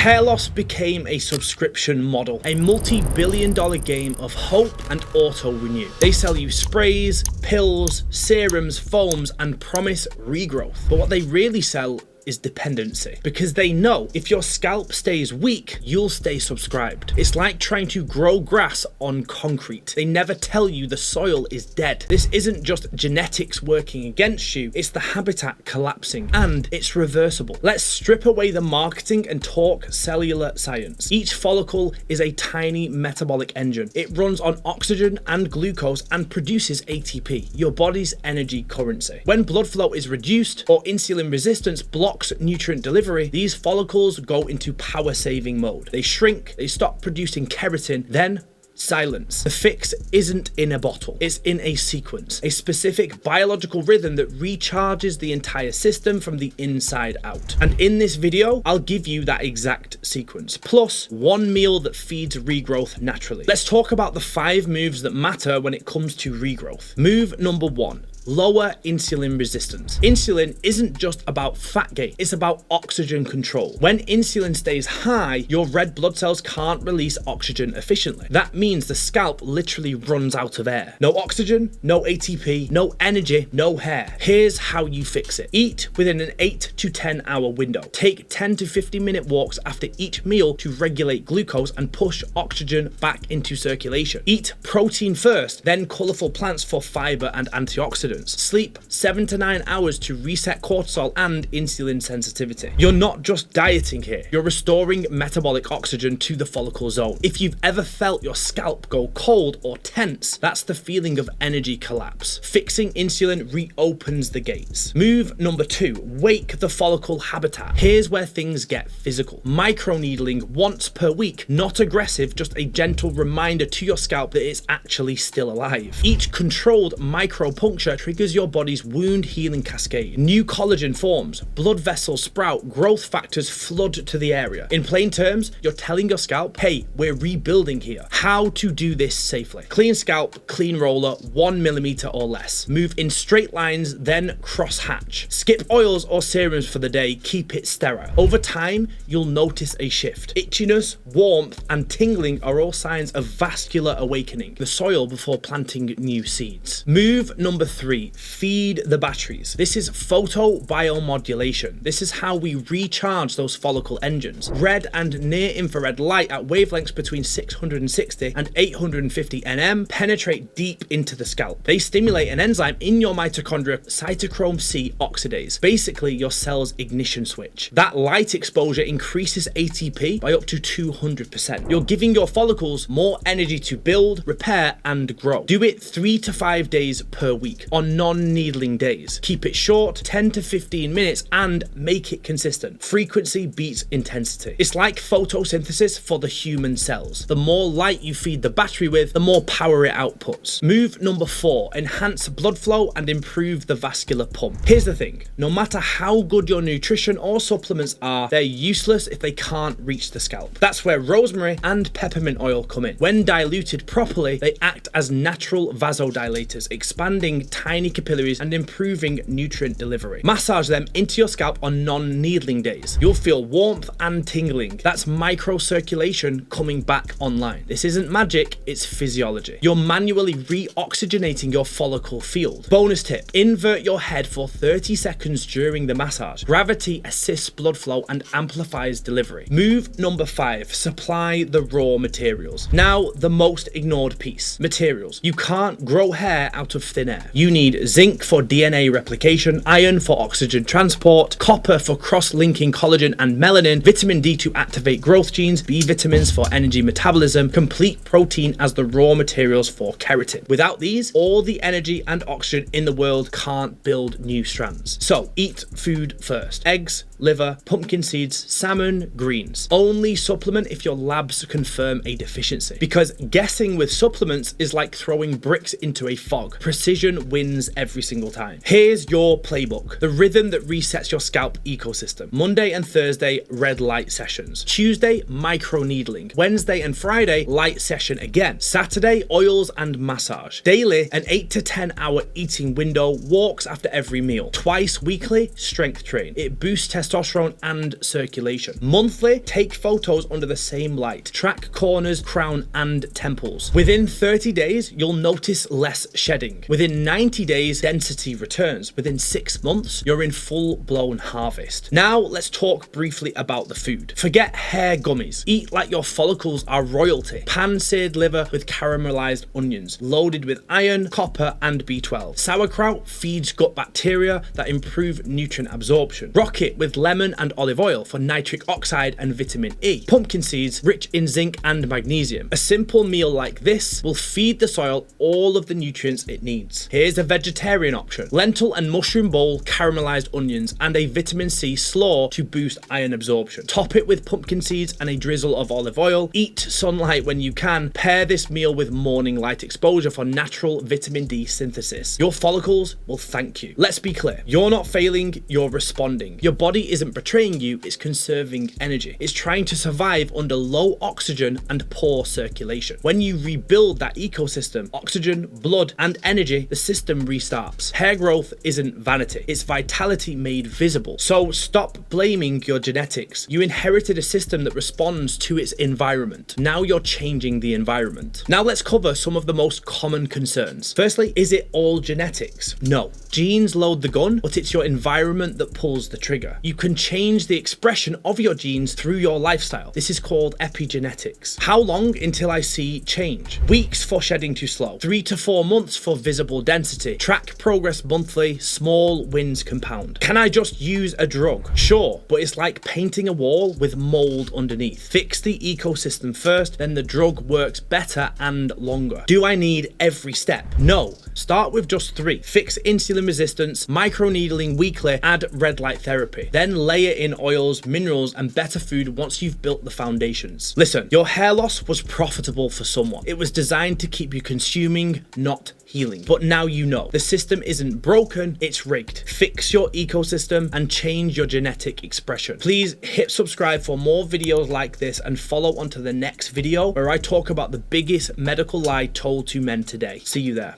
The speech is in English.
Hair loss became a subscription model, a multi-billion-dollar game of hope and auto-renew. They sell you sprays, pills, serums, foams, and promise regrowth. But what they really sell is dependency, because they know if your scalp stays weak, you'll stay subscribed. It's like trying to grow grass on concrete. They never tell you the soil is dead. This isn't just genetics working against you, it's the habitat collapsing, and it's reversible. Let's strip away the marketing and talk cellular science. Each follicle is a tiny metabolic engine. It runs on oxygen and glucose and produces ATP, your body's energy currency. When blood flow is reduced or insulin resistance blocks nutrient delivery, these follicles go into power saving mode. They shrink, they stop producing keratin, then silence. The fix isn't in a bottle, it's in a sequence, a specific biological rhythm that recharges the entire system from the inside out. And in this video, I'll give you that exact sequence, plus one meal that feeds regrowth naturally. Let's talk about the 5 moves that matter when it comes to regrowth. Move number 1. Lower insulin resistance. Insulin isn't just about fat gain, it's about oxygen control. When insulin stays high, your red blood cells can't release oxygen efficiently. That means the scalp literally runs out of air. No oxygen, no ATP, no energy, no hair. Here's how you fix it. Eat within an 8 to 10 hour window. Take 10 to 15 minute walks after each meal to regulate glucose and push oxygen back into circulation. Eat protein first, then colorful plants for fiber and antioxidants. Sleep 7 to 9 hours to reset cortisol and insulin sensitivity. You're not just dieting here, you're restoring metabolic oxygen to the follicle zone. If you've ever felt your scalp go cold or tense, that's the feeling of energy collapse. Fixing insulin reopens the gates. Move number 2, wake the follicle habitat. Here's where things get physical. Microneedling once per week, not aggressive, just a gentle reminder to your scalp that it's actually still alive. Each controlled micropuncture triggers your body's wound healing cascade. New collagen forms, blood vessels sprout, growth factors flood to the area. In plain terms, you're telling your scalp, hey, we're rebuilding here. How to do this safely. Clean scalp, clean roller, 1 millimeter or less. Move in straight lines, then cross hatch. Skip oils or serums for the day, keep it sterile. Over time, you'll notice a shift. Itchiness, warmth, and tingling are all signs of vascular awakening, the soil before planting new seeds. Move number 3, feed the batteries. This is photobiomodulation. This is how we recharge those follicle engines. Red and near infrared light at wavelengths between 660 and 850 nm penetrate deep into the scalp. They stimulate an enzyme in your mitochondria, cytochrome C oxidase, basically your cell's ignition switch. That light exposure increases ATP by up to 200%. You're giving your follicles more energy to build, repair, and grow. Do it 3 to 5 days per week on non-needling days. Keep it short, 10 to 15 minutes, and make it consistent. Frequency beats intensity. It's like photosynthesis for the human cells. The more light you feed the battery with, the more power it outputs. Move number 4, enhance blood flow and improve the vascular pump. Here's the thing, no matter how good your nutrition or supplements are, they're useless if they can't reach the scalp. That's where rosemary and peppermint oil come in. When diluted properly, they act as natural vasodilators, expanding tiny capillaries and improving nutrient delivery. Massage them into your scalp on non-needling days. You'll feel warmth and tingling. That's microcirculation coming back online. This isn't magic, it's physiology. You're manually re-oxygenating your follicle field. Bonus tip, invert your head for 30 seconds during the massage. Gravity assists blood flow and amplifies delivery. Move number 5, supply the raw materials. Now, the most ignored piece, materials. You can't grow hair out of thin air. You need zinc for DNA replication, iron for oxygen transport, copper for cross-linking collagen and melanin, vitamin D to activate growth genes, B vitamins for energy metabolism, complete protein as the raw materials for keratin. Without these, all the energy and oxygen in the world can't build new strands. So, eat food first. Eggs, liver, pumpkin seeds, salmon, greens. Only supplement if your labs confirm a deficiency. Because guessing with supplements is like throwing bricks into a fog. Precision wins wins every single time. Here's your playbook. The rhythm that resets your scalp ecosystem. Monday and Thursday, red light sessions. Tuesday, microneedling. Wednesday and Friday, light session again. Saturday, oils and massage. Daily, an 8 to 10 hour eating window, walks after every meal. Twice weekly, strength train. It boosts testosterone and circulation. Monthly, take photos under the same light. Track corners, crown and temples. Within 30 days, you'll notice less shedding. Within 90 days, density returns. Within 6 months, you're in full-blown harvest. Now, let's talk briefly about the food. Forget hair gummies. Eat like your follicles are royalty. Pan-seared liver with caramelized onions, loaded with iron, copper, and B12. Sauerkraut feeds gut bacteria that improve nutrient absorption. Rocket with lemon and olive oil for nitric oxide and vitamin E. Pumpkin seeds, rich in zinc and magnesium. A simple meal like this will feed the soil all of the nutrients it needs. Here's a vegetarian option. Lentil and mushroom bowl, caramelized onions, and a vitamin C slaw to boost iron absorption. Top it with pumpkin seeds and a drizzle of olive oil. Eat sunlight when you can. Pair this meal with morning light exposure for natural vitamin D synthesis. Your follicles will thank you. Let's be clear. You're not failing, you're responding. Your body isn't betraying you, it's conserving energy. It's trying to survive under low oxygen and poor circulation. When you rebuild that ecosystem, oxygen, blood, and energy, the system restarts. Hair growth isn't vanity, it's vitality made visible. So stop blaming your genetics. You inherited a system that responds to its environment. Now you're changing the environment. Now let's cover some of the most common concerns. Firstly, is it all genetics? No. Genes load the gun, but it's your environment that pulls the trigger. You can change the expression of your genes through your lifestyle. This is called epigenetics. How long until I see change? Weeks for shedding too slow. 3 to 4 months for visible density. Track progress monthly. Small wins compound. Can I just use a drug? Sure, but it's like painting a wall with mold underneath. Fix the ecosystem first, then the drug works better and longer. Do I need every step? No. Start with just 3. Fix insulin resistance, microneedling weekly, add red light therapy. Then layer in oils, minerals, and better food once you've built the foundations. Listen, your hair loss was profitable for someone. It was designed to keep you consuming, not healing. But now you know. The system isn't broken, it's rigged. Fix your ecosystem and change your genetic expression. Please hit subscribe for more videos like this and follow on to the next video where I talk about the biggest medical lie told to men today. See you there.